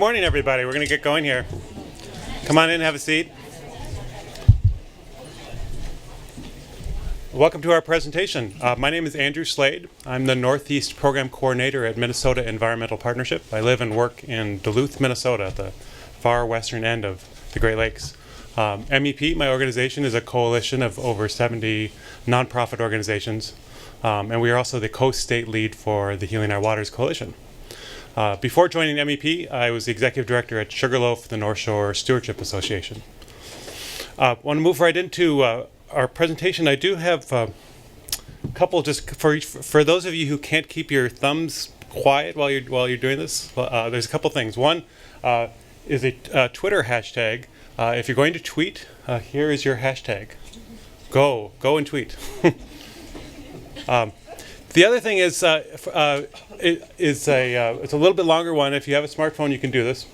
Morning, everybody. We're going to get going here. Come on in, have a seat. Welcome to our presentation. My name is Andrew Slade. I'm the Northeast Program Coordinator at Minnesota Environmental Partnership. I live and work in Duluth, Minnesota, at the far western end of the Great Lakes. MEP, my organization, is a coalition of over 70 nonprofit organizations, and we are also the co-state lead for the Healing Our Waters Coalition. Before joining MEP, I was the executive director at Sugarloaf, the North Shore Stewardship Association. I want to move right into our presentation. I do have a couple, just for those of you who can't keep your thumbs quiet while you're doing this. There's a couple things. One is a Twitter hashtag. If you're going to tweet, here is your hashtag. Go and tweet. The other thing is, it's a little bit longer one. If you have a smartphone, you can do this.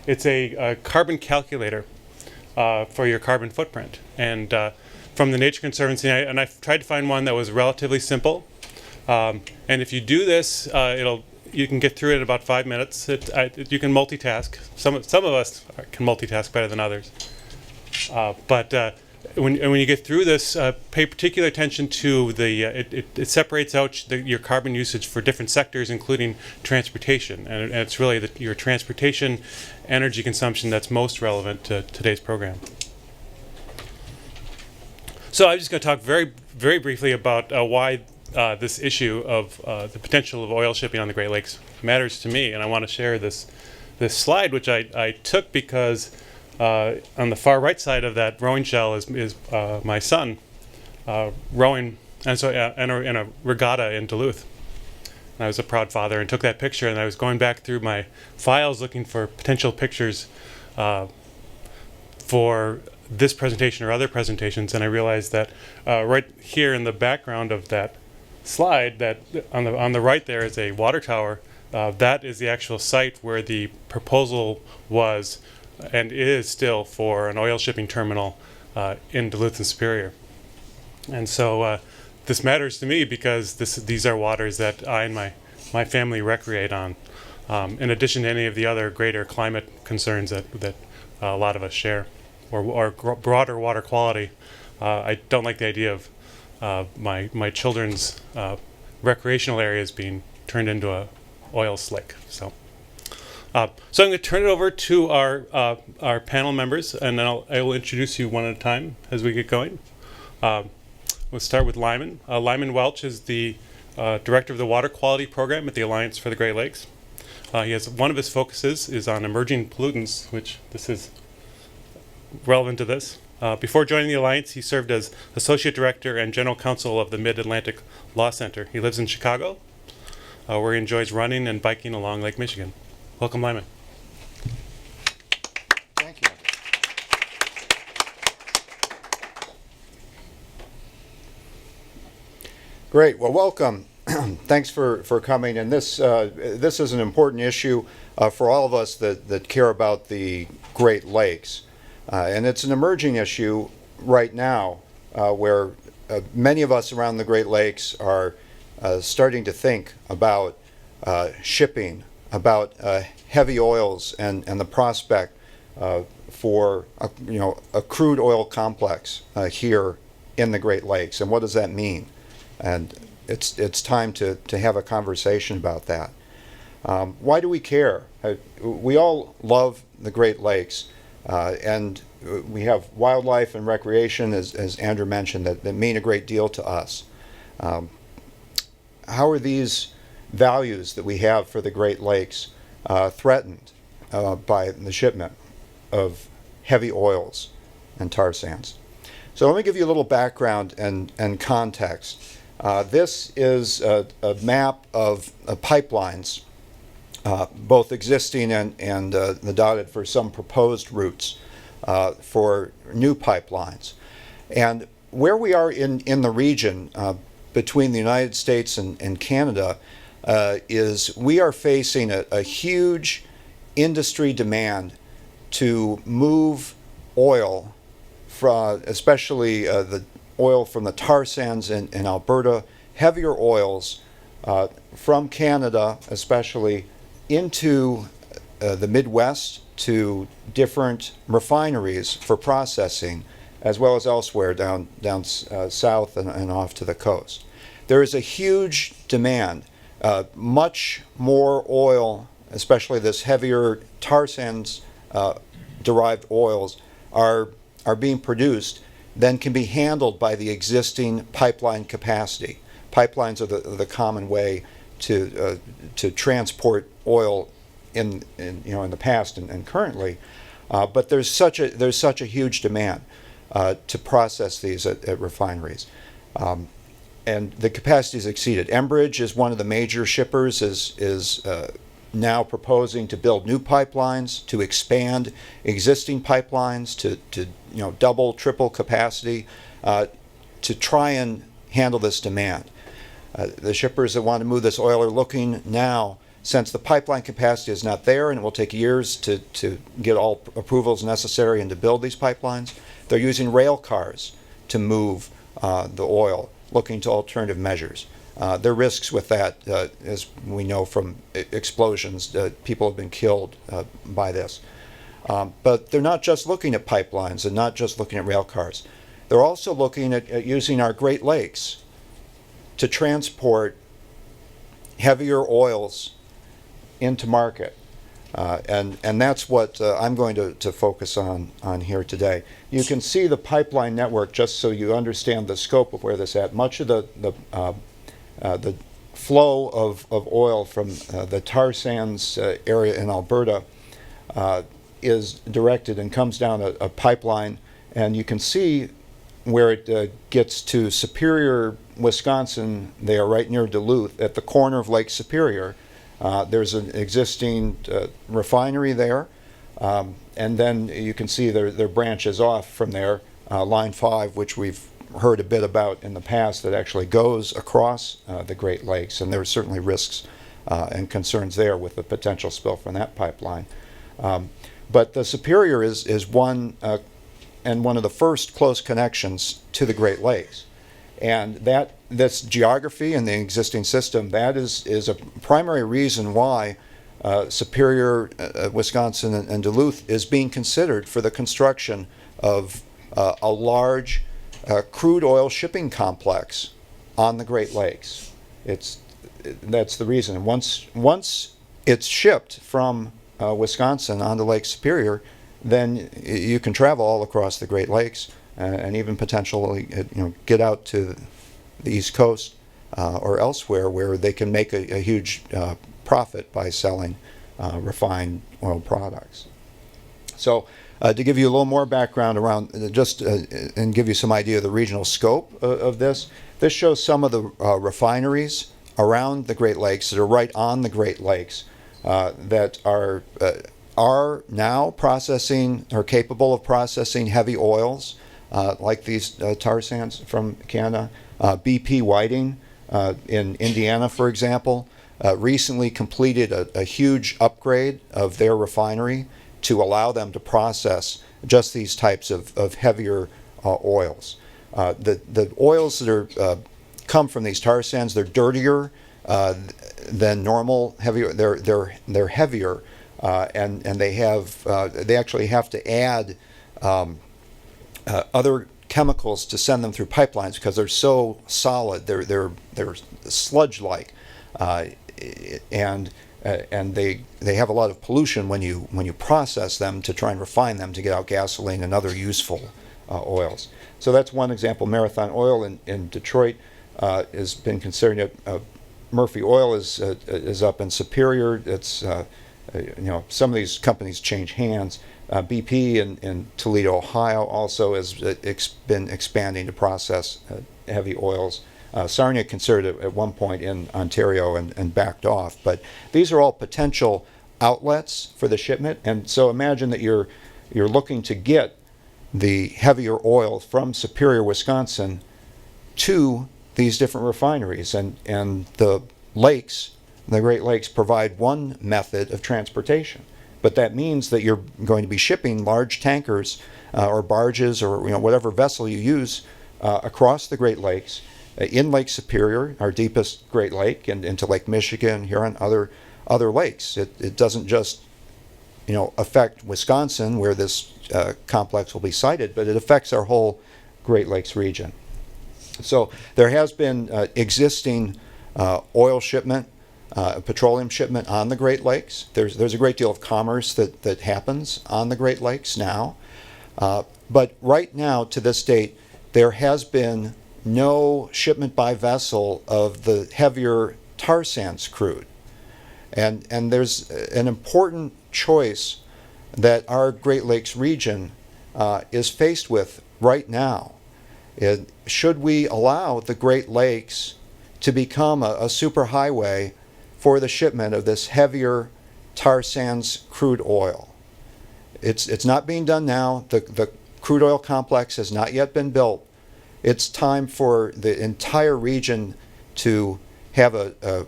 It's a carbon calculator for your carbon footprint. And from the Nature Conservancy, and I've tried to find one that was relatively simple. And if you do this, you can get through it in about 5 minutes. You can multitask. Some of us can multitask better than others. But when you get through this, pay particular attention to it separates out your carbon usage for different sectors, including transportation, and it's really your transportation energy consumption that's most relevant to today's program. So I'm just going to talk very, very briefly about why this issue of the potential of oil shipping on the Great Lakes matters to me, and I want to share this slide, which I took because on the far right side of that rowing shell is my son rowing, and so in a regatta in Duluth. And I was a proud father and took that picture, and I was going back through my files looking for potential pictures for this presentation or other presentations, and I realized that right here in the background of that slide, that on the right there is a water tower. That is the actual site where the proposal was and is still for an oil shipping terminal in Duluth and Superior. And so this matters to me because these are waters that I and my family recreate on, in addition to any of the other greater climate concerns that a lot of us share, or broader water quality. I don't like the idea of my children's recreational areas being turned into a oil slick. So I'm going to turn it over to our panel members, and then I will introduce you one at a time as we get going. We'll start with Lyman. Lyman Welch is the director of the Water Quality Program at the Alliance for the Great Lakes. One of his focuses is on emerging pollutants, which this is relevant to this. Before joining the Alliance, he served as associate director and general counsel of the Mid-Atlantic Law Center. He lives in Chicago, where he enjoys running and biking along Lake Michigan. Welcome, Lyman. Thank you. Great. Well, welcome. Thanks for coming. And this is an important issue for all of us that care about the Great Lakes. And it's an emerging issue right now where many of us around the Great Lakes are starting to think about shipping, about heavy oils and the prospect for a crude oil complex here in the Great Lakes, and what does that mean? And it's time to have a conversation about that. Why do we care? We all love the Great Lakes, and we have wildlife and recreation, as Andrew mentioned, that mean a great deal to us. How are these values that we have for the Great Lakes threatened by the shipment of heavy oils and tar sands? So let me give you a little background and context. This is a map of pipelines, both existing and the dotted for some proposed routes for new pipelines. And where we are in the region between the United States and Canada is we are facing a huge industry demand to move oil, especially the oil from the tar sands in Alberta, heavier oils from Canada especially, into the Midwest to different refineries for processing, as well as elsewhere down south and off to the coast. There is a huge demand. Much more oil, especially this heavier tar sands derived oils, are being produced than can be handled by the existing pipeline capacity. Pipelines are the common way to transport oil in the past and currently, but there's such a huge demand to process these at refineries, and the capacity is exceeded. Enbridge is one of the major shippers, is now proposing to build new pipelines, to expand existing pipelines, to double, triple capacity, to try and handle this demand. The shippers that want to move this oil are looking now, since the pipeline capacity is not there and it will take years to get all approvals necessary and to build these pipelines, they're using rail cars to move the oil, looking to alternative measures. There are risks with that, as we know from explosions. People have been killed by this. But they're not just looking at pipelines and not just looking at rail cars. They're also looking at using our Great Lakes to transport heavier oils into market. And that's what I'm going to focus on here today. You can see the pipeline network just so you understand the scope of where this is at. Much of the flow of oil from the tar sands area in Alberta is directed and comes down a pipeline, and you can see where it gets to Superior, Wisconsin. They are right near Duluth at the corner of Lake Superior. There's an existing refinery there, and then you can see their branches off from there. Line 5, which we've heard a bit about in the past, that actually goes across the Great Lakes, and there are certainly risks and concerns there with the potential spill from that pipeline. But the Superior is one and one of the first close connections to the Great Lakes. And this geography and the existing system, that is a primary reason why Superior, Wisconsin, and Duluth is being considered for the construction of a large crude oil shipping complex on the Great Lakes. That's the reason. Once it's shipped from Wisconsin onto Lake Superior, then you can travel all across the Great Lakes and even potentially get out to the East Coast or elsewhere where they can make a huge profit by selling refined oil products. So to give you a little more background around and give you some idea of the regional scope of this shows some of the refineries around the Great Lakes that are right on the Great Lakes that are now processing or capable of processing heavy oils like these tar sands from Canada. BP Whiting in Indiana, for example, recently completed a huge upgrade of their refinery to allow them to process just these types of heavier oils. The oils that come from these tar sands, they're dirtier than normal heavier. They're heavier, and they actually have to add other chemicals to send them through pipelines because they're so solid. They're sludge-like, and they have a lot of pollution when you process them to try and refine them to get out gasoline and other useful oils. So that's one example. Marathon Oil in Detroit has been considered. Murphy Oil is up in Superior. It's some of these companies change hands. BP in Toledo, Ohio, also has been expanding to process heavy oils. Sarnia considered it at one point in Ontario and backed off. But these are all potential outlets for the shipment. And so imagine that you're looking to get the heavier oil from Superior, Wisconsin, to these different refineries. And the lakes, the Great Lakes, provide one method of transportation. But that means that you're going to be shipping large tankers or barges or whatever vessel you use across the Great Lakes, in Lake Superior, our deepest Great Lake, and into Lake Michigan, Huron, other lakes. It doesn't just affect Wisconsin, where this complex will be sited, but it affects our whole Great Lakes region. So there has been existing oil shipment, petroleum shipment on the Great Lakes. There's a great deal of commerce that happens on the Great Lakes now. But right now, to this date, there has been no shipment by vessel of the heavier tar sands crude. And there's an important choice that our Great Lakes region is faced with right now. Should we allow the Great Lakes to become a superhighway for the shipment of this heavier tar sands crude oil? It's not being done now. The crude oil complex has not yet been built. It's time for the entire region to have a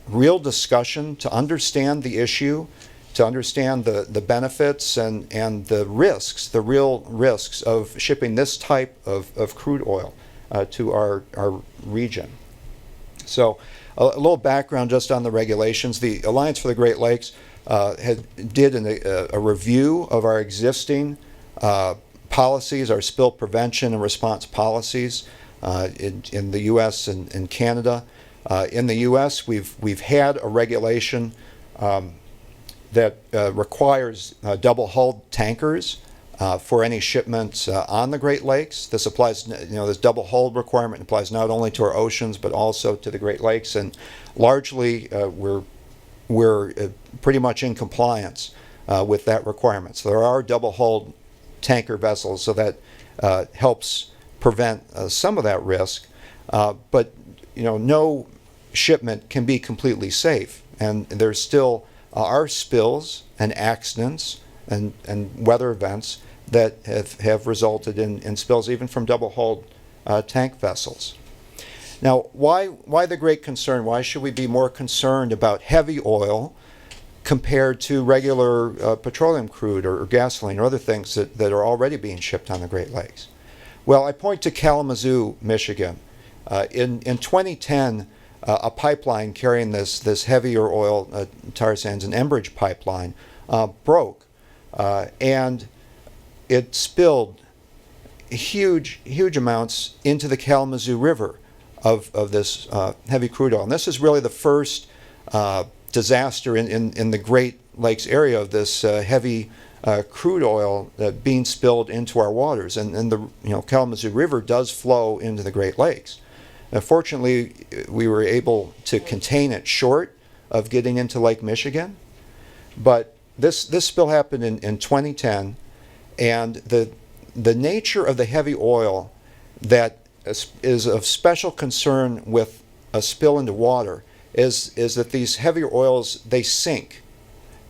real discussion, to understand the issue, to understand the benefits and the risks, the real risks of shipping this type of crude oil to our region. So a little background just on the regulations. The Alliance for the Great Lakes did a review of our existing policies, our spill prevention and response policies in the U.S. and Canada. In the U.S., we've had a regulation that requires double-hulled tankers for any shipments on the Great Lakes. This applies, this double-hulled requirement applies not only to our oceans but also to the Great Lakes, and largely we're pretty much in compliance with that requirement. So there are double-hulled tanker vessels, so that helps prevent some of that risk, but no shipment can be completely safe, and there's still are spills and accidents and weather events that have resulted in spills even from double-hulled tank vessels. Now, why the great concern? Why should we be more concerned about heavy oil compared to regular petroleum crude or gasoline or other things that are already being shipped on the Great Lakes? Well, I point to Kalamazoo, Michigan. In 2010, a pipeline carrying this heavier oil, tar sands, an Enbridge pipeline, broke, and it spilled huge amounts into the Kalamazoo River of this heavy crude oil. And this is really the first disaster in the Great Lakes area of this heavy crude oil being spilled into our waters. And the Kalamazoo River does flow into the Great Lakes. Fortunately, we were able to contain it short of getting into Lake Michigan. But this spill happened in 2010, and the nature of the heavy oil that is of special concern with a spill into water is that these heavier oils, they sink.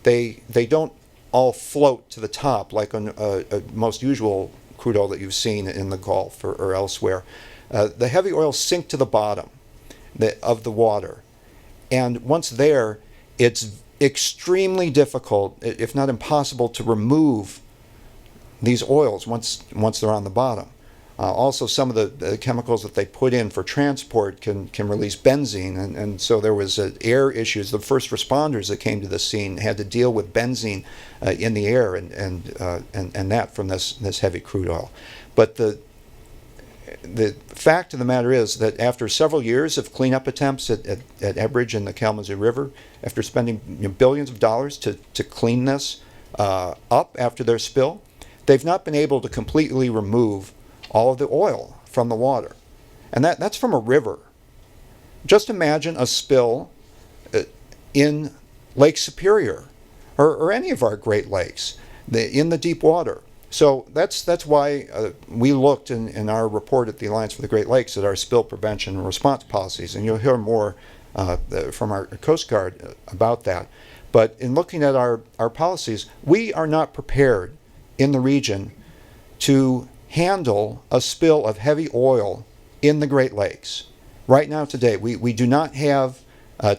They don't all float to the top like a most usual crude oil that you've seen in the Gulf or elsewhere. The heavy oils sink to the bottom of the water, and once there, it's extremely difficult, if not impossible, to remove these oils once they're on the bottom. Also, some of the chemicals that they put in for transport can release benzene, and so there was air issues. The first responders that came to the scene had to deal with benzene in the air and that from this heavy crude oil. But the fact of the matter is that after several years of cleanup attempts at Enbridge and the Kalamazoo River, after spending billions of dollars to clean this up after their spill, they've not been able to completely remove all of the oil from the water. And that's from a river. Just imagine a spill in Lake Superior or any of our Great Lakes in the deep water. So that's why we looked in our report at the Alliance for the Great Lakes at our spill prevention and response policies, and you'll hear more from our Coast Guard about that. But in looking at our policies, we are not prepared in the region to handle a spill of heavy oil in the Great Lakes. Right now, today, we do not have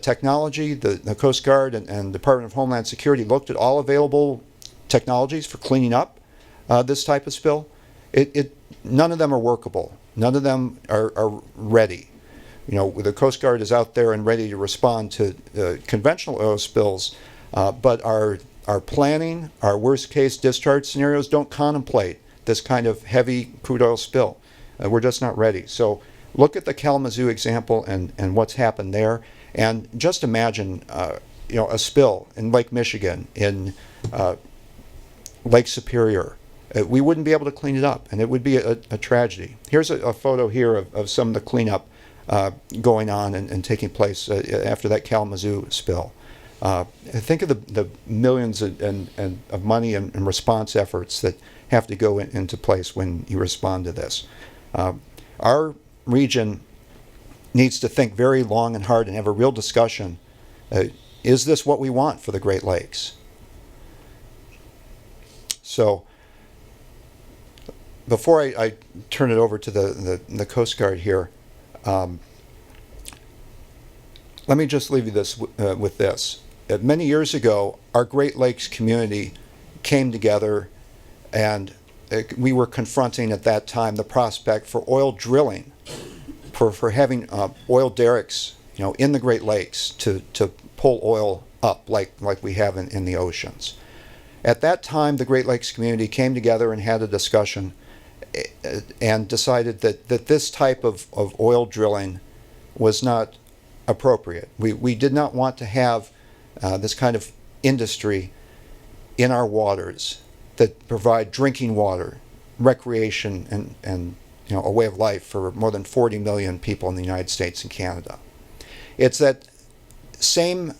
technology. The Coast Guard and Department of Homeland Security looked at all available technologies for cleaning up this type of spill. None of them are workable. None of them are ready. The Coast Guard is out there and ready to respond to conventional oil spills, but our our planning, our worst case discharge scenarios don't contemplate this kind of heavy crude oil spill. We're just not ready. So look at the Kalamazoo example and what's happened there, and just imagine a spill in Lake Michigan, in Lake Superior. We wouldn't be able to clean it up, and it would be a tragedy. Here's a photo here of some of the cleanup going on and taking place after that Kalamazoo spill. Think of the millions of money and response efforts that have to go into place when you respond to this. Our region needs to think very long and hard and have a real discussion. Is this what we want for the Great Lakes? So before I turn it over to the Coast Guard here, let me just leave you with this. Many years ago, our Great Lakes community came together, and we were confronting at that time the prospect for oil drilling, for having oil derricks, in the Great Lakes to pull oil up like we have in the oceans. At that time, the Great Lakes community came together and had a discussion and decided that this type of oil drilling was not appropriate. We did not want to have this kind of industry in our waters that provide drinking water, recreation, and a way of life for more than 40 million people in the United States and Canada. It's that same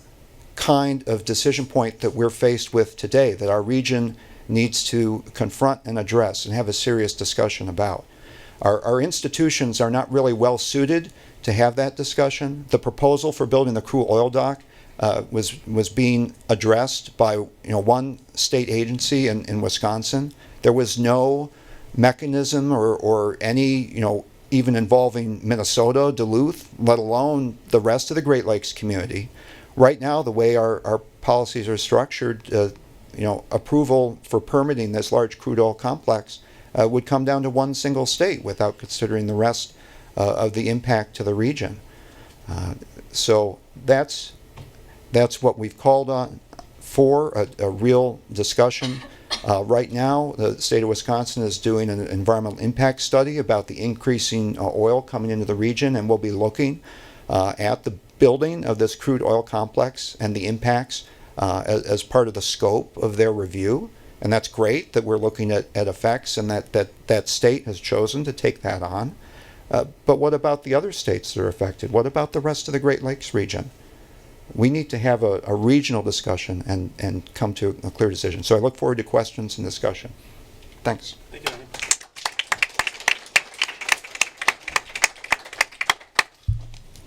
kind of decision point that we're faced with today that our region needs to confront and address and have a serious discussion about. Our institutions are not really well suited to have that discussion. The proposal for building the Crude oil dock was being addressed by one state agency in Wisconsin. There was no mechanism or any even involving Minnesota, Duluth, let alone the rest of the Great Lakes community. Right now, the way our policies are structured, approval for permitting this large crude oil complex would come down to one single state without considering the rest of the impact to the region. So that's what we've called on for, a real discussion. Right now, the state of Wisconsin is doing an environmental impact study about the increasing oil coming into the region, and we'll be looking at the building of this crude oil complex and the impacts as part of the scope of their review. And that's great that we're looking at effects, and that state has chosen to take that on. But what about the other states that are affected? What about the rest of the Great Lakes region? We need to have a regional discussion and come to a clear decision. So I look forward to questions and discussion. Thanks. Thank you, Lyman.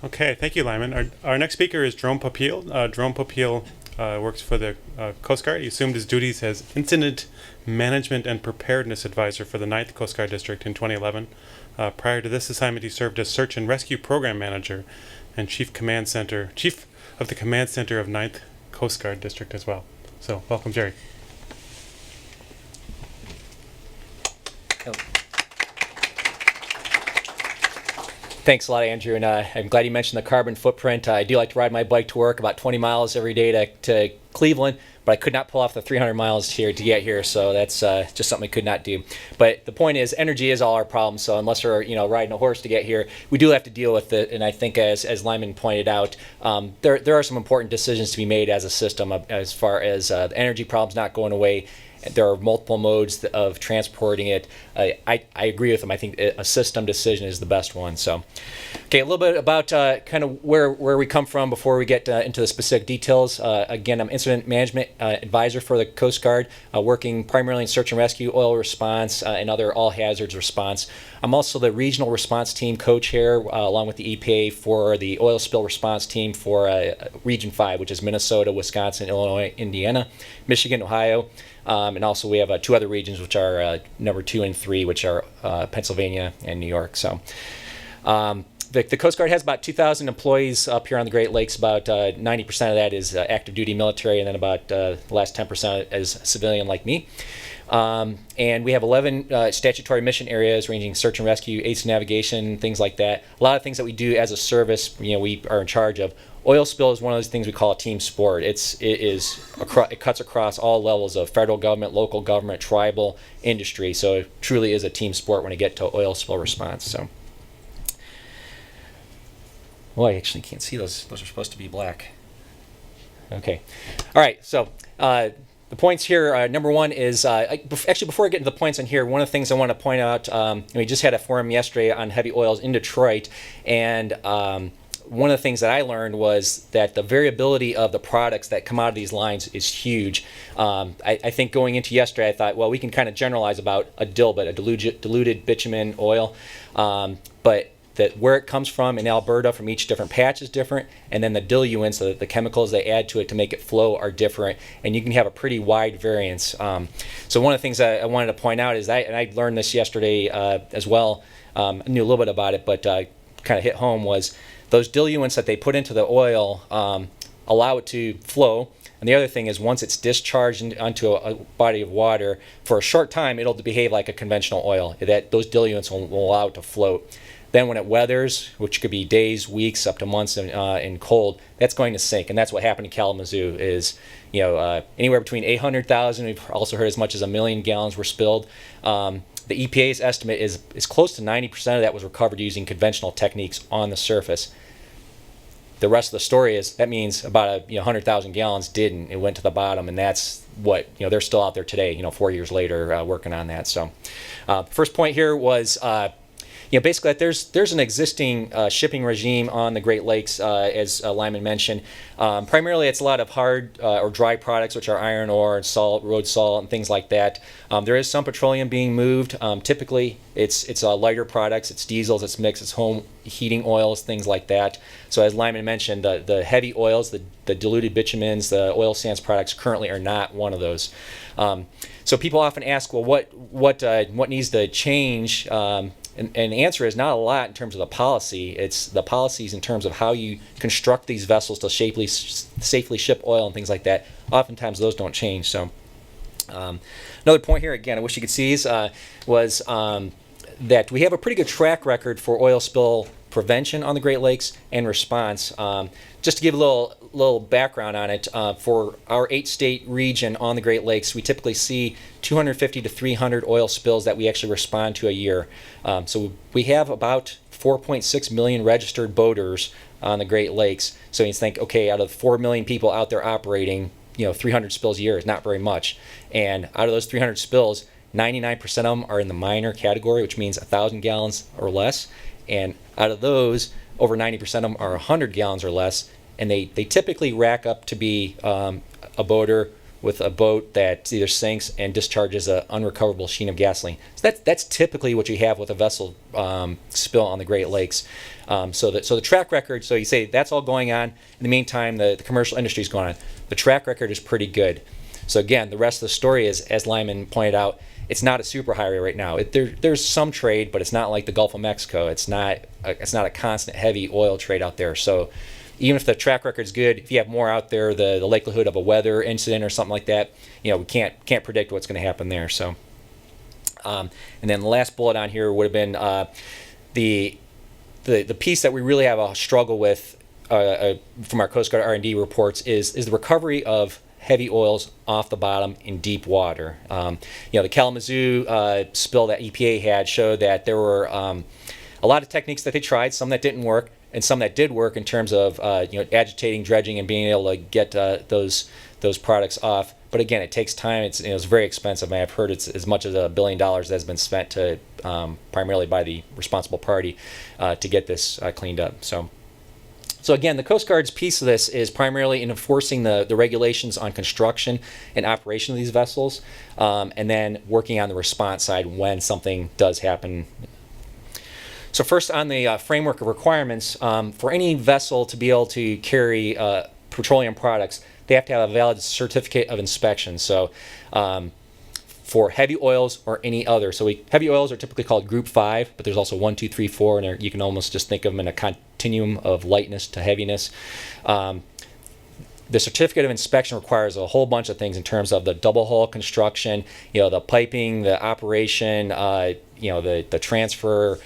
Okay, thank you, Lyman. Our next speaker is Jerome Popiel. Jerome Popiel works for the Coast Guard. He assumed his duties as Incident Management and Preparedness Advisor for the 9th Coast Guard District in 2011. Prior to this assignment, he served as Search and Rescue Program Manager and Chief of the Command Center of 9th Coast Guard District as well. So, welcome, Jerry. Thanks a lot, Andrew, and I'm glad you mentioned the carbon footprint. I do like to ride my bike to work about 20 miles every day to Cleveland, but I could not pull off the 300 miles here to get here, so that's just something I could not do. But the point is, energy is all our problem, so unless we're riding a horse to get here, we do have to deal with it, and I think as Lyman pointed out, there are some important decisions to be made as a system as far as the energy problem's not going away. There are multiple modes of transporting it. I agree with them. I think a system decision is the best one. So, okay, a little bit about kind of where we come from before we get into the specific details. Again, I'm Incident Management Advisor for the Coast Guard, working primarily in search and rescue, oil response, and other all hazards response. I'm also the Regional Response Team co-chair, along with the EPA, for the Oil Spill Response Team for Region 5, which is Minnesota, Wisconsin, Illinois, Indiana, Michigan, Ohio. And also we have two other regions, which are number 2 and 3, which are Pennsylvania and New York. So the Coast Guard has about 2,000 employees up here on the Great Lakes. About 90% of that is active duty military, and then about the last 10% is civilian like me. And we have 11 statutory mission areas ranging search and rescue, aids to navigation, things like that. A lot of things that we do as a service, we are in charge of. oil spill is one of those things we call a team sport. It cuts across all levels of federal government, local government, tribal, industry. So it truly is a team sport when you get to oil spill response. So, well, I actually can't see those. Those are supposed to be black. Okay. All right. So the points here, number one is, actually before I get into the points on here, one of the things I want to point out, we just had a forum yesterday on heavy oils in Detroit, and one of the things that I learned was that the variability of the products that come out of these lines is huge. I think going into yesterday, I thought, well, we can kind of generalize about a dilbit, a diluted bitumen oil, but that where it comes from in Alberta from each different patch is different, and then the diluents, the chemicals they add to it to make it flow, are different, and you can have a pretty wide variance. So one of the things I wanted to point out is that, and I learned this yesterday as well, I knew a little bit about it, but kind of hit home, was those diluents that they put into the oil allow it to flow. And the other thing is, once it's discharged onto a body of water, for a short time it'll behave like a conventional oil. Those diluents will allow it to float. Then when it weathers, which could be days, weeks, up to months in cold, that's going to sink. And that's what happened in Kalamazoo is, anywhere between 800,000, we've also heard as much as 1 million gallons were spilled. The EPA's estimate is close to 90% of that was recovered using conventional techniques on the surface. The rest of the story is that means about 100,000 gallons didn't. It went to the bottom, and that's what, they're still out there today, 4 years later, working on that. So first point here was, basically that there's an existing shipping regime on the Great Lakes, as Lyman mentioned. Primarily, it's a lot of hard or dry products, which are iron ore, salt, road salt, and things like that. There is some petroleum being moved. Typically, it's lighter products. It's diesels, it's mixed, it's home heating oils, things like that. So as Lyman mentioned, the heavy oils, the diluted bitumens, the oil sands products currently are not one of those. So people often ask, well, what needs to change? And the answer is not a lot in terms of the policy. It's the policies in terms of how you construct these vessels to safely ship oil and things like that. Oftentimes those don't change. So another point here, again, I wish you could see these, was that we have a pretty good track record for oil spill prevention on the Great Lakes and response. Just to give a little background on it, for our 8-state region on the Great Lakes, we typically see 250 to 300 oil spills that we actually respond to a year. So we have about 4.6 million registered boaters on the Great Lakes. So you think, okay, out of 4 million people out there operating, 300 spills a year is not very much. And out of those 300 spills, 99% of them are in the minor category, which means 1,000 gallons or less. And out of those, over 90% of them are 100 gallons or less, and they typically rack up to be a boater with a boat that either sinks and discharges an unrecoverable sheen of gasoline. So that's typically what you have with a vessel spill on the Great Lakes. So the track record, so you say that's all going on. In the meantime, the commercial industry is going on. The track record is pretty good. So again, the rest of the story is, as Lyman pointed out, it's not a super highway right now. There's some trade, but it's not like the Gulf of Mexico. It's not a constant heavy oil trade out there. So even if the track record's good, if you have more out there, the likelihood of a weather incident or something like that, we can't predict what's going to happen there. So, and then the last bullet on here would have been the piece that we really have a struggle with from our Coast Guard R&D reports is the recovery of heavy oils off the bottom in deep water. The Kalamazoo spill that EPA had showed that there were a lot of techniques that they tried, some that didn't work, and some that did work in terms of agitating, dredging, and being able to get those products off. But again, it takes time. It's very expensive. I've heard it's as much as $1 billion that has been spent to primarily by the responsible party to get this cleaned up. So again, the Coast Guard's piece of this is primarily in enforcing the regulations on construction and operation of these vessels, and then working on the response side when something does happen. So first, on the framework of requirements, for any vessel to be able to carry petroleum products, they have to have a valid certificate of inspection. So for heavy oils or any other. So heavy oils are typically called Group 5, but there's also 1, 2, 3, 4, and you can almost just think of them in a continuum of lightness to heaviness. The certificate of inspection requires a whole bunch of things in terms of the double hull construction, the piping, the operation, the transfer,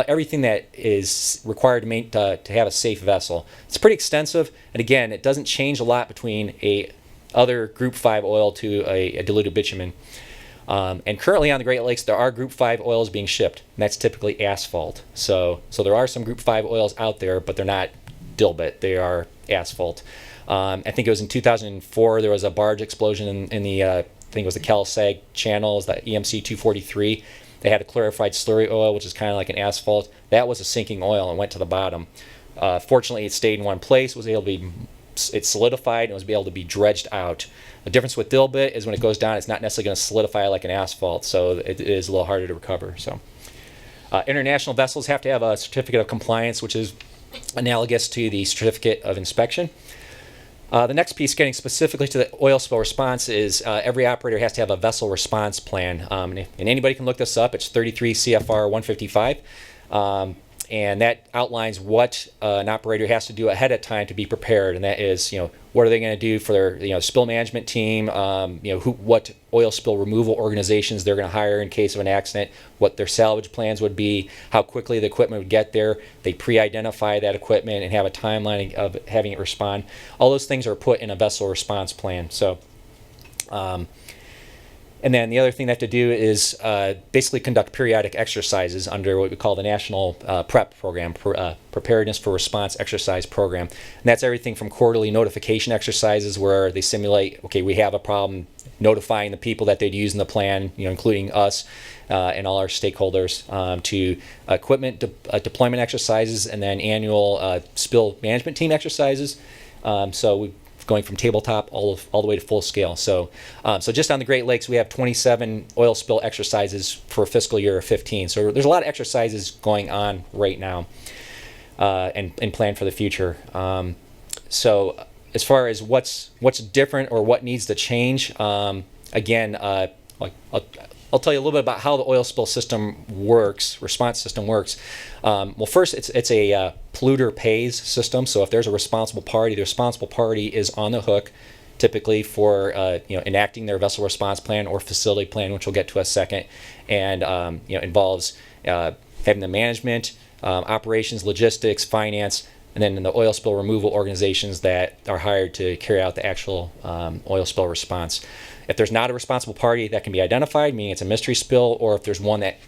everything that is required to have a safe vessel. It's pretty extensive, and again, it doesn't change a lot between a other Group 5 oil to a diluted bitumen. And currently on the Great Lakes, there are Group 5 oils being shipped, and that's typically asphalt. So there are some Group 5 oils out there, but they're not dilbit, they are asphalt. I think it was in 2004, there was a barge explosion in the, I think it was the Cal-Sag channels, that EMC 243. They had a clarified slurry oil, which is kind of like an asphalt. That was a sinking oil and went to the bottom. Fortunately, it stayed in one place, it solidified and was able to be dredged out. The difference with dilbit is when it goes down, it's not necessarily going to solidify like an asphalt, so it is a little harder to recover. So, international vessels have to have a certificate of compliance, which is analogous to the certificate of inspection. The next piece, getting specifically to the oil spill response, is every operator has to have a vessel response plan. And anybody can look this up. It's 33 CFR 155. And that outlines what an operator has to do ahead of time to be prepared. And that is, what are they going to do for their, spill management team, what oil spill removal organizations they're going to hire in case of an accident, what their salvage plans would be, how quickly the equipment would get there. They pre-identify that equipment and have a timeline of having it respond. All those things are put in a vessel response plan. So, and then the other thing they have to do is basically conduct periodic exercises under what we call the National PrEP program, Preparedness for Response Exercise Program. And that's everything from quarterly notification exercises where they simulate, okay, we have a problem, notifying the people that they'd use in the plan, including us and all our stakeholders, to equipment deployment exercises, and then annual spill management team exercises. So we going from tabletop all the way to full scale. So just on the Great Lakes, we have 27 oil spill exercises for fiscal year 15. So there's a lot of exercises going on right now and planned for the future. So as far as what's different or what needs to change, again, I'll tell you a little bit about how the oil spill system works, response system works. Well, first, it's a polluter pays system. So if there's a responsible party, the responsible party is on the hook, typically for enacting their vessel response plan or facility plan, which we'll get to in a second, and involves having the management, operations, logistics, finance, and then the oil spill removal organizations that are hired to carry out the actual oil spill response. If there's not a responsible party that can be identified, meaning it's a mystery spill, or if there's one that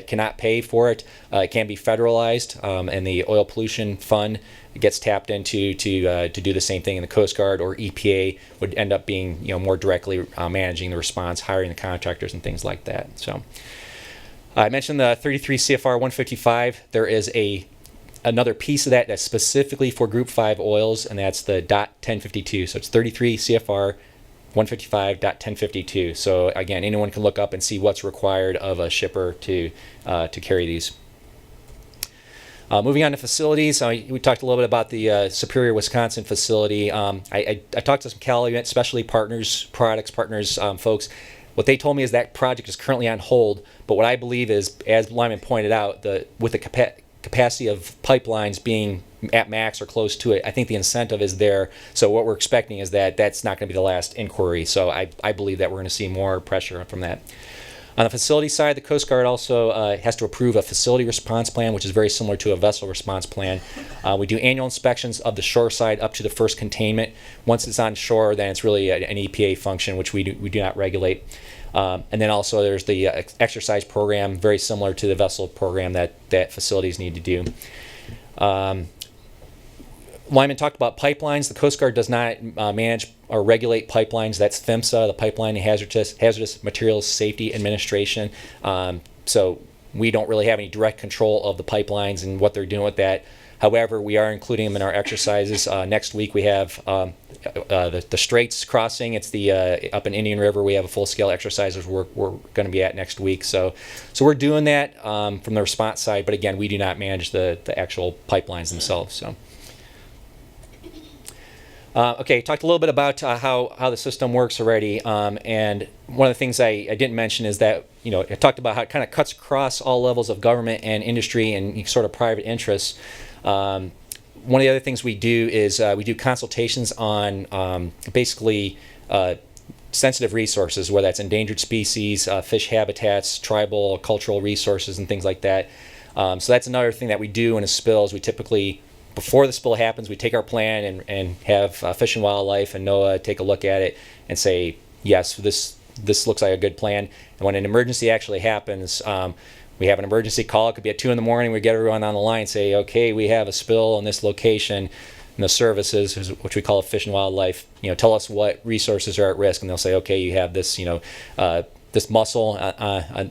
cannot pay for it, it can be federalized, and the Oil Pollution Fund gets tapped into to do the same thing. And the Coast Guard or EPA would end up being more directly managing the response, hiring the contractors and things like that. So I mentioned the 33 CFR 155. There is another piece of that that's specifically for Group 5 oils, and that's the .1052. So it's 33 CFR 155.1052. So again, anyone can look up and see what's required of a shipper to carry these. Moving on to facilities, we talked a little bit about the Superior, Wisconsin facility. I talked to some Calumet Specialty Partners, folks. What they told me is that project is currently on hold, but what I believe is, as Lyman pointed out, with the capacity of pipelines being at max or close to it, I think the incentive is there. So what we're expecting is that that's not going to be the last inquiry. So I believe that we're going to see more pressure from that. On the facility side, the Coast Guard also has to approve a facility response plan, which is very similar to a vessel response plan. We do annual inspections of the shore side up to the first containment. Once it's on shore, then it's really an EPA function, which we do not regulate. And then also there's the exercise program, very similar to the vessel program that facilities need to do. Lyman talked about pipelines. The Coast Guard does not manage or regulate pipelines. That's PHMSA, the Pipeline and Hazardous Materials Safety Administration. So we don't really have any direct control of the pipelines and what they're doing with that. However, we are including them in our exercises. Next week we have the Straits crossing. It's the up in Indian River. We have a full-scale exercise we're going to be at next week. So we're doing that from the response side. But again, we do not manage the actual pipelines themselves. So. Okay, talked a little bit about how the system works already, and one of the things I didn't mention is that I talked about how it kind of cuts across all levels of government and industry and sort of private interests. One of the other things we do is we do consultations on basically sensitive resources, whether that's endangered species, fish habitats, tribal, cultural resources, and things like that. So that's another thing that we do in a spill is we typically, before the spill happens, we take our plan and have Fish and Wildlife and NOAA take a look at it and say, yes, this looks like a good plan. And when an emergency actually happens, we have an emergency call. It could be at 2 in the morning. We get everyone on the line and say, okay, we have a spill in this location. And the services, which we call Fish and Wildlife, tell us what resources are at risk. And they'll say, okay, you have this, this mussel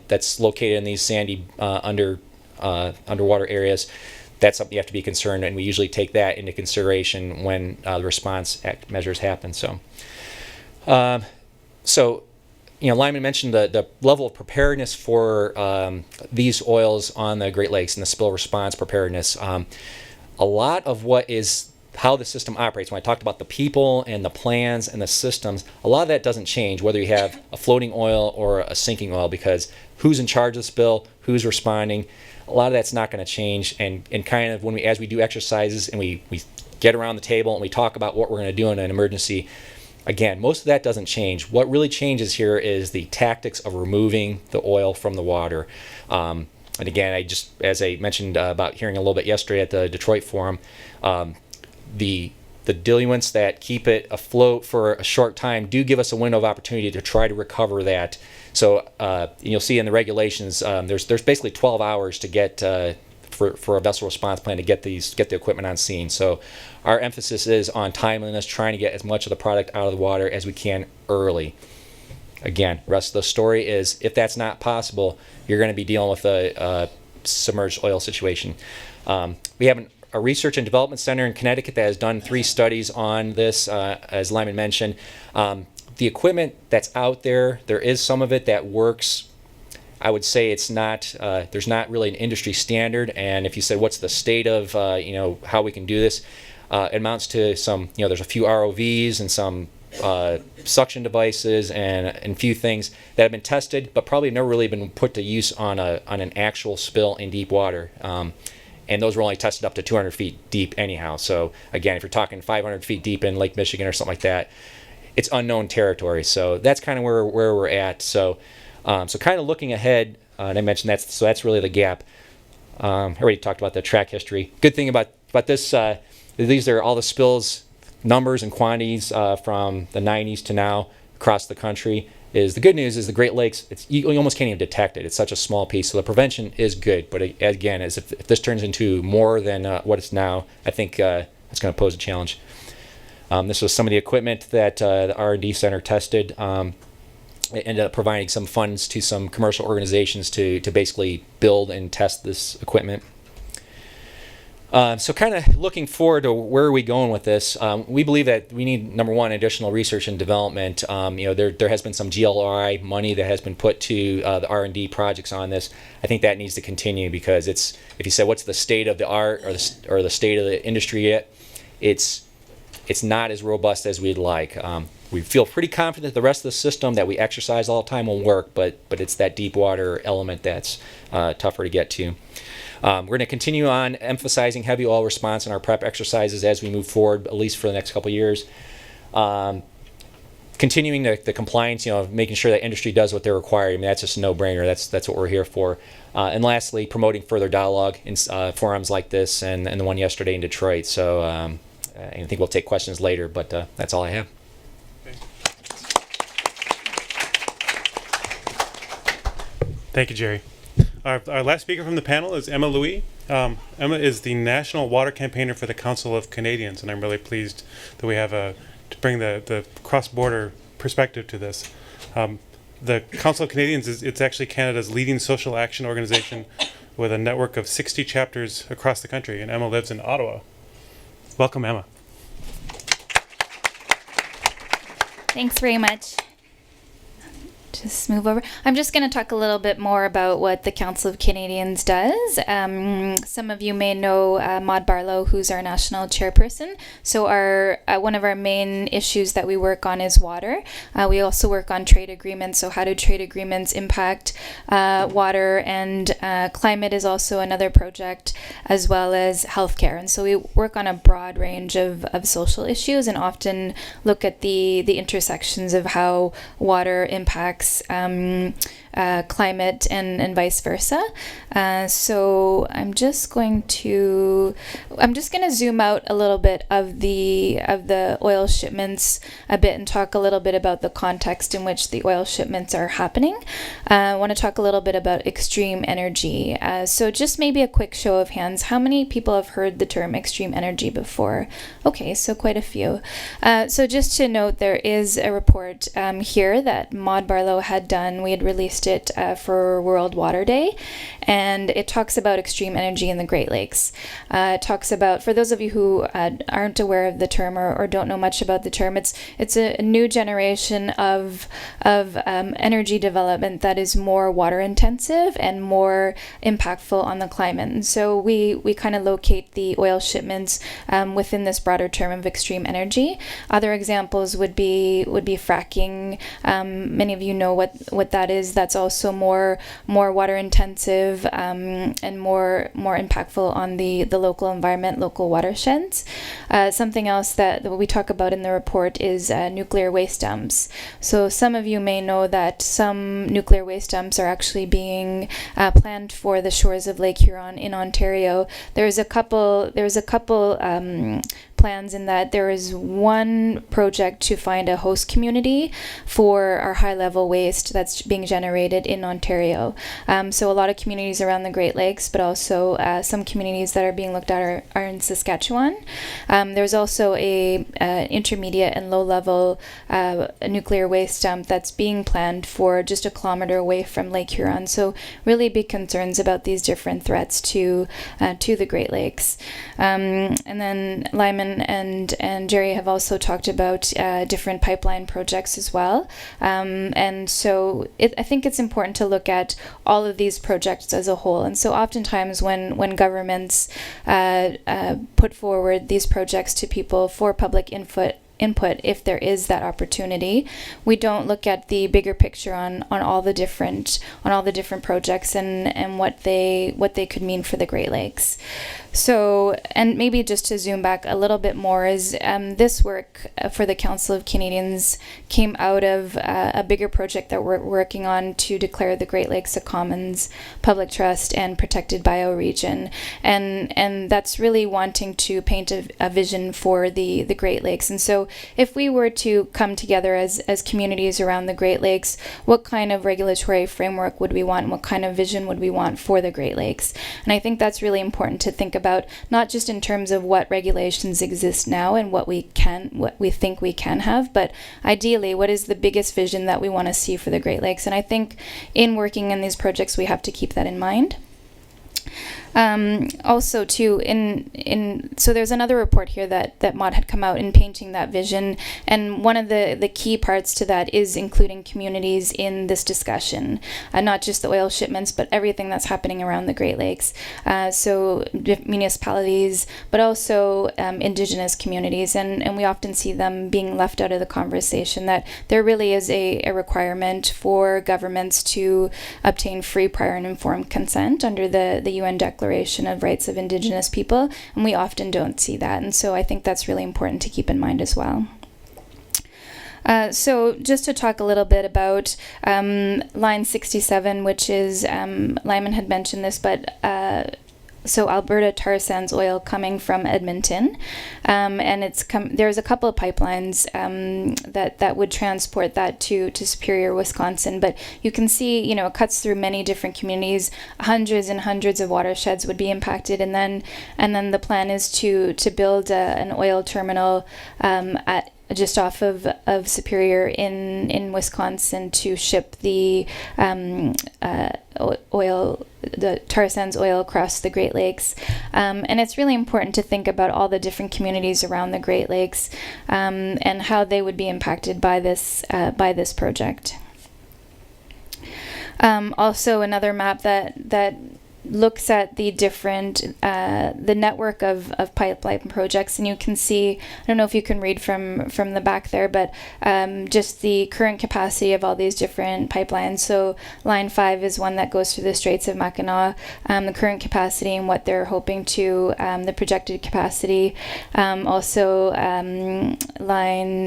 that's located in these sandy underwater areas. That's something you have to be concerned, and we usually take that into consideration when the response measures happen. So, Lyman mentioned the level of preparedness for these oils on the Great Lakes and the spill response preparedness. A lot of what is how the system operates, when I talked about the people and the plans and the systems, a lot of that doesn't change whether you have a floating oil or a sinking oil, because who's in charge of the spill, who's responding, a lot of that's not going to change. And kind of as we do exercises and we get around the table and we talk about what we're going to do in an emergency, again, most of that doesn't change. What really changes here is the tactics of removing the oil from the water. And again, as I mentioned about hearing a little bit yesterday at the Detroit Forum, the diluents that keep it afloat for a short time do give us a window of opportunity to try to recover that. So you'll see in the regulations, there's basically 12 hours to get for a vessel response plan to get the equipment on scene. So our emphasis is on timeliness, trying to get as much of the product out of the water as we can early. Again, rest of the story is if that's not possible, you're going to be dealing with a submerged oil situation. We have a research and development center in Connecticut that has done 3 studies on this, as Lyman mentioned. The equipment that's out there is some of it that works. I would say it's not, there's not really an industry standard, and if you said what's the state of how we can do this, it amounts to some, there's a few ROVs and some suction devices and a few things that have been tested, but probably never really been put to use on an actual spill in deep water. And those were only tested up to 200 feet deep anyhow. So again, if you're talking 500 feet deep in Lake Michigan or something like that, it's unknown territory. So that's kind of where we're at. So kind of looking ahead, and I mentioned that's really the gap. I already talked about the track history. Good thing about this, these are all the spills numbers and quantities from the 90s to now across the country. The good news is the Great Lakes, you almost can't even detect it. It's such a small piece, so the prevention is good. But again, if this turns into more than what it's now, I think it's going to pose a challenge. This was some of the equipment that the R&D Center tested. It ended up providing some funds to some commercial organizations to basically build and test this equipment. So kind of looking forward to where are we going with this, we believe that we need, number one, additional research and development. There has been some GLRI money that has been put to the R&D projects on this. I think that needs to continue because if you said what's the state of the art or the state of the industry yet, it's not as robust as we'd like. We feel pretty confident that the rest of the system that we exercise all the time will work, but it's that deep water element that's tougher to get to. We're going to continue on emphasizing heavy oil response in our prep exercises as we move forward, at least for the next couple of years. Continuing the compliance, making sure that industry does what they're required. I mean, that's just a no-brainer. That's what we're here for. And lastly, promoting further dialogue in forums like this and the one yesterday in Detroit. So I think we'll take questions later, but that's all I have. Thank you, Jerry. Our last speaker from the panel is Emma Louis. Emma is the National Water Campaigner for the Council of Canadians, and I'm really pleased that we have to bring the cross-border perspective to this. The Council of Canadians it's actually Canada's leading social action organization with a network of 60 chapters across the country, and Emma lives in Ottawa. Welcome, Emma. Thanks very much. Just move over. I'm just going to talk a little bit more about what the Council of Canadians does. Some of you may know Maud Barlow, who's our national chairperson. So one of our main issues that we work on is water. We also work on trade agreements. So how do trade agreements impact water, and climate is also another project, as well as healthcare. And so we work on a broad range of social issues and often look at the intersections of how water impacts impacts climate and vice versa. So I'm just going to zoom out a little bit of the oil shipments a bit and talk a little bit about the context in which the oil shipments are happening. I want to talk a little bit about extreme energy. So just maybe a quick show of hands. How many people have heard the term extreme energy before? Okay, so quite a few. So just to note, there is a report here that Maud Barlow had done. We had released it for World Water Day, and it talks about extreme energy in the Great Lakes. It talks about, for those of you who aren't aware of the term or don't know much about the term, it's a new generation of energy development that is more water intensive and more impactful on the climate. And so we kind of locate the oil shipments within this broader term of extreme energy. Other examples would be fracking. Many of you know what that is. That's also more water intensive and more impactful on the local environment, local watersheds. Something else that we talk about in the report is nuclear waste dumps. So some of you may know that some nuclear waste dumps are actually being planned for the shores of Lake Huron in Ontario. There's a couple plans in that there is one project to find a host community for our high-level waste that's being generated in Ontario. So a lot of communities around the Great Lakes, but also some communities that are being looked at are in Saskatchewan. There's also a intermediate and low-level nuclear waste dump that's being planned for just a kilometer away from Lake Huron. So really big concerns about these different threats to the Great Lakes. And then Lyman and Jerry have also talked about different pipeline projects as well. And so I think it's important to look at all of these projects as a whole. And so oftentimes when governments put forward these projects to people for public input, if there is that opportunity, we don't look at the bigger picture on all the different projects and what they could mean for the Great Lakes. So, and maybe just to zoom back a little bit more, is this work for the Council of Canadians came out of a bigger project that we're working on to declare the Great Lakes a Commons, Public Trust, and Protected Bioregion. And that's really wanting to paint a vision for the Great Lakes. And so if we were to come together as communities around the Great Lakes, what kind of regulatory framework would we want? And what kind of vision would we want for the Great Lakes? And I think that's really important to think about, not just in terms of what regulations exist now and what we think we can have, but ideally, what is the biggest vision that we want to see for the Great Lakes? And I think in working in these projects, we have to keep that in mind. Also, too, so there's another report here that Maud had come out in painting that vision, and one of the key parts to that is including communities in this discussion, not just the oil shipments, but everything that's happening around the Great Lakes. So municipalities, but also Indigenous communities, and we often see them being left out of the conversation, that there really is a requirement for governments to obtain free, prior, and informed consent under the UN Declaration of Rights of Indigenous People, and we often don't see that, and so I think that's really important to keep in mind as well. So just to talk a little bit about line 67, which is, Lyman had mentioned this, but so Alberta tar sands oil coming from Edmonton, and there's a couple of pipelines that would transport that to Superior, Wisconsin. But you can see, it cuts through many different communities. Hundreds and hundreds of watersheds would be impacted, and then the plan is to build an oil terminal at just off of Superior in Wisconsin to ship the oil, the tar sands oil, across the Great Lakes. And it's really important to think about all the different communities around the Great Lakes and how they would be impacted by this project. Also, another map that looks at the different the network of pipeline projects, and you can see, I don't know if you can read from the back there, but just the current capacity of all these different pipelines. So line 5 is one that goes through the Straits of Mackinac, the current capacity and what they're hoping to, the projected capacity. Also line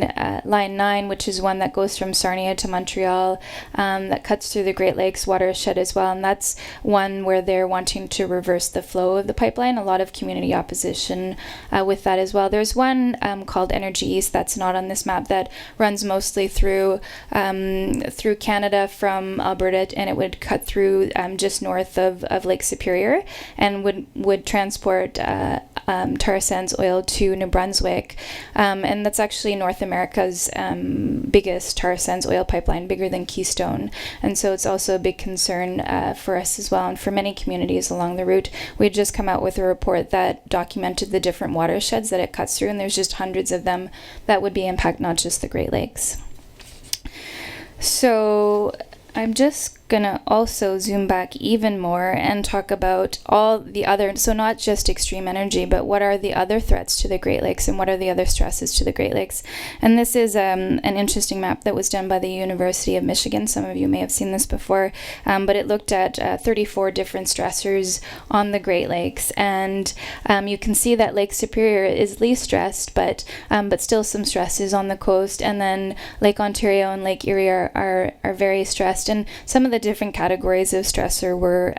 9, which is one that goes from Sarnia to Montreal, that cuts through the Great Lakes watershed as well, and that's one where they're wanting to reverse the flow of the pipeline. A lot of community opposition with that as well. There's one called Energy East that's not on this map that runs mostly through Canada from Alberta, and it would cut through just north of Lake Superior and would transport tar sands oil to New Brunswick, and that's actually North America's biggest tar sands oil pipeline, bigger than Keystone, and so it's also a big concern for us as well, and for many communities along the route. We had just come out with a report that documented the different watersheds that it cuts through, and there's just hundreds of them that would be impact not just the Great Lakes. So I'm just gonna also zoom back even more and talk about all the other, so not just extreme energy, but what are the other threats to the Great Lakes and what are the other stresses to the Great Lakes. And this is an interesting map that was done by the University of Michigan. Some of you may have seen this before, but it looked at 34 different stressors on the Great Lakes, and you can see that Lake Superior is least stressed, but still some stresses on the coast, and then Lake Ontario and Lake Erie are very stressed, and some of the different categories of stressor were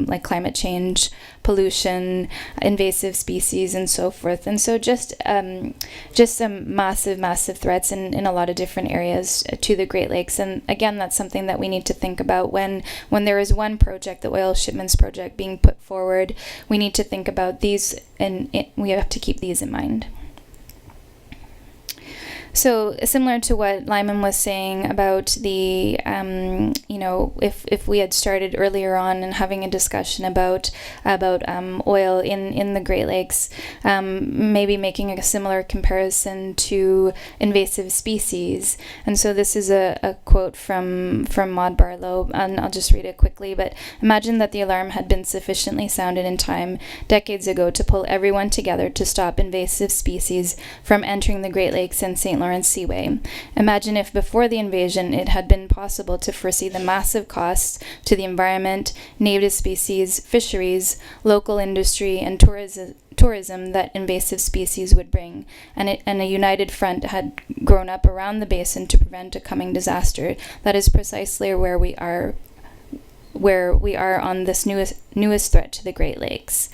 like climate change, pollution, invasive species, and so forth. And so just some massive threats in a lot of different areas to the Great Lakes. And again, that's something that we need to think about when there is one project, the oil shipments project, being put forward. We need to think about these, and we have to keep these in mind. So similar to what Lyman was saying about the, if we had started earlier on and having a discussion about oil in the Great Lakes, maybe making a similar comparison to invasive species. And so this is a quote from Maud Barlow, and I'll just read it quickly. But imagine that the alarm had been sufficiently sounded in time decades ago to pull everyone together to stop invasive species from entering the Great Lakes and St. Lawrence Seaway. Imagine if before the invasion it had been possible to foresee the massive costs to the environment, native species, fisheries, local industry, and tourism that invasive species would bring, and a united front had grown up around the basin to prevent a coming disaster. That is precisely where we are on this newest threat to the Great Lakes.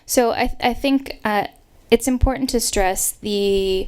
So I think it's important to stress the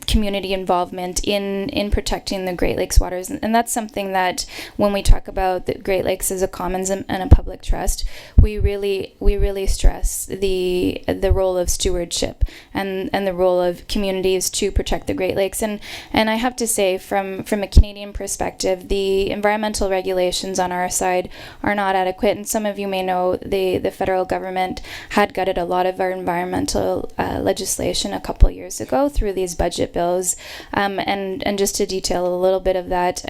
community involvement in protecting the Great Lakes waters, and that's something that when we talk about the Great Lakes as a commons and a public trust, we really stress the role of stewardship and the role of communities to protect the Great Lakes. And I have to say, from a Canadian perspective, the environmental regulations on our side are not adequate. And some of you may know the federal government had gutted a lot of our environmental legislation a couple years ago through these budget bills, and just to detail a little bit of that,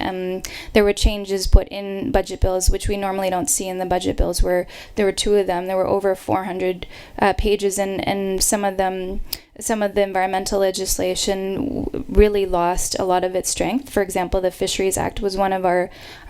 there were changes put in budget bills which we normally don't see in the budget bills, where there were two of them. There were over 400 pages, and some of the environmental legislation really lost a lot of its strength. For example, the Fisheries Act was one of our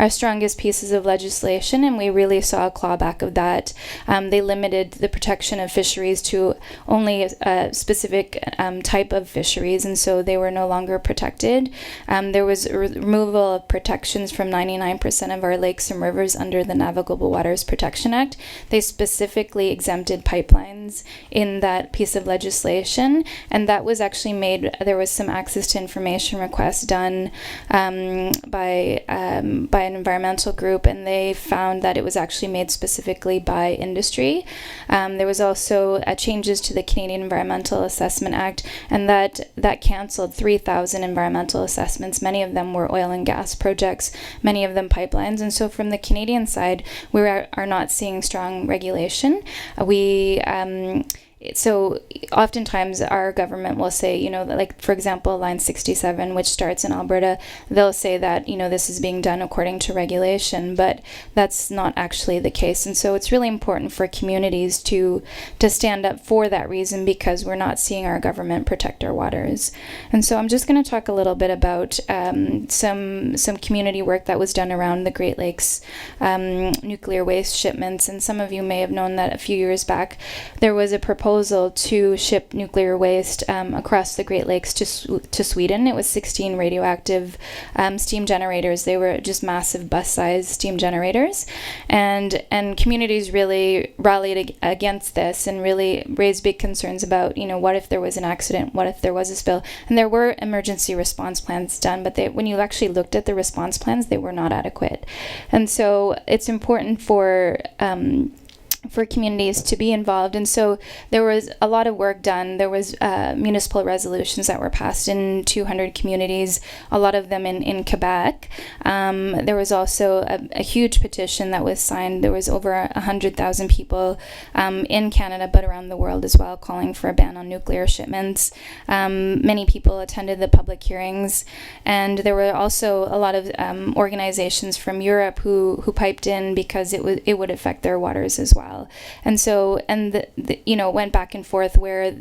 strongest pieces of legislation, and we really saw a clawback of that. They limited the protection of fisheries to only a specific type of fisheries, and so they were no longer protected. There was a removal of protections from 99% of our lakes and rivers under the Navigable Waters Protection Act. They specifically exempted pipelines in that piece of legislation, and that was actually made. There was some access to information requests done by an environmental group, and they found that it was actually made specifically by industry. There was also changes to the Canadian Environmental Assessment Act, and that canceled 3,000 environmental assessments. Many of them were oil and gas projects, many of them pipelines. And so from the Canadian side, we are not seeing strong regulation. so oftentimes our government will say, you know, like for example, Line 67, which starts in Alberta, they'll say that, you know, this is being done according to regulation, but that's not actually the case. And so it's really important for communities to stand up for that reason, because we're not seeing our government protect our waters. And so I'm just going to talk a little bit about some community work that was done around the Great Lakes nuclear waste shipments. And some of you may have known that a few years back there was a proposal to ship nuclear waste across the Great Lakes to Sweden. It was 16 radioactive steam generators. They were just massive bus-sized steam generators, and communities really rallied against this and really raised big concerns about, you know, what if there was an accident, what if there was a spill. And there were emergency response plans done, but when you actually looked at the response plans, they were not adequate. And so it's important for communities to be involved. And so there was a lot of work done. There was municipal resolutions that were passed in 200 communities, a lot of them in Quebec. There was also a huge petition that was signed. There was over 100,000 people in Canada, but around the world as well, calling for a ban on nuclear shipments. Many people attended the public hearings, and there were also a lot of organizations from Europe who piped in because it would affect their waters as well. And so, you know, went back and forth where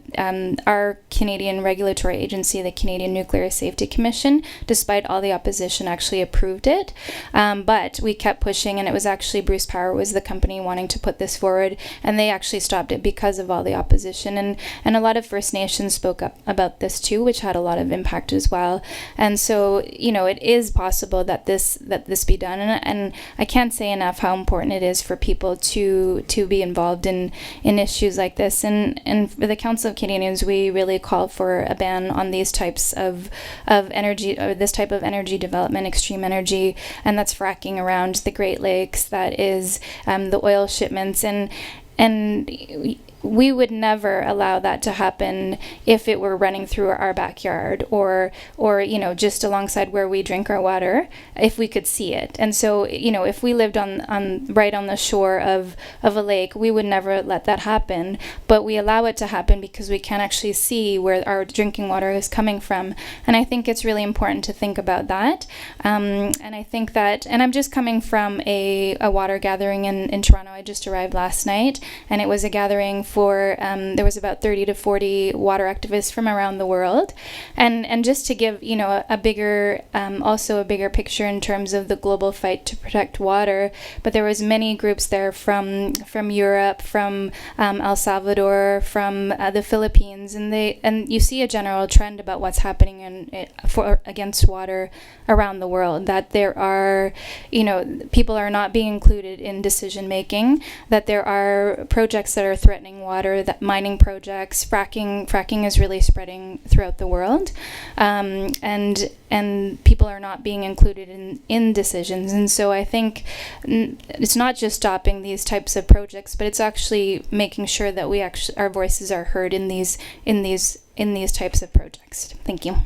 our Canadian regulatory agency, the Canadian Nuclear Safety Commission, despite all the opposition, actually approved it. But we kept pushing, and it was actually Bruce Power was the company wanting to put this forward, and they actually stopped it because of all the opposition. And a lot of First Nations spoke up about this too, which had a lot of impact as well. And so, you know, it is possible that this be done. And I can't say enough how important it is for people to be involved in issues like this. And for the Council of Canadians, we really call for a ban on these types of energy, or this type of energy development, extreme energy, and that's fracking around the Great Lakes, that is the oil shipments, and we would never allow that to happen if it were running through our backyard or you know, just alongside where we drink our water, if we could see it. And so, you know, if we lived right on the shore of a lake, we would never let that happen. But we allow it to happen because we can actually see where our drinking water is coming from. And I think it's really important to think about that. And I think that, and I'm just coming from a water gathering in Toronto. I just arrived last night, and it was a gathering for there was about 30 to 40 water activists from around the world, and just to give, you know, a bigger picture in terms of the global fight to protect water. But there was many groups there from Europe, from El Salvador, from the Philippines, and you see a general trend about what's happening against water around the world, that there are, you know, people are not being included in decision making, that there are projects that are threatening water, that mining projects, fracking is really spreading throughout the world, and people are not being included in decisions. And so I think it's not just stopping these types of projects, but it's actually making sure that our voices are heard in these types of projects. Thank you.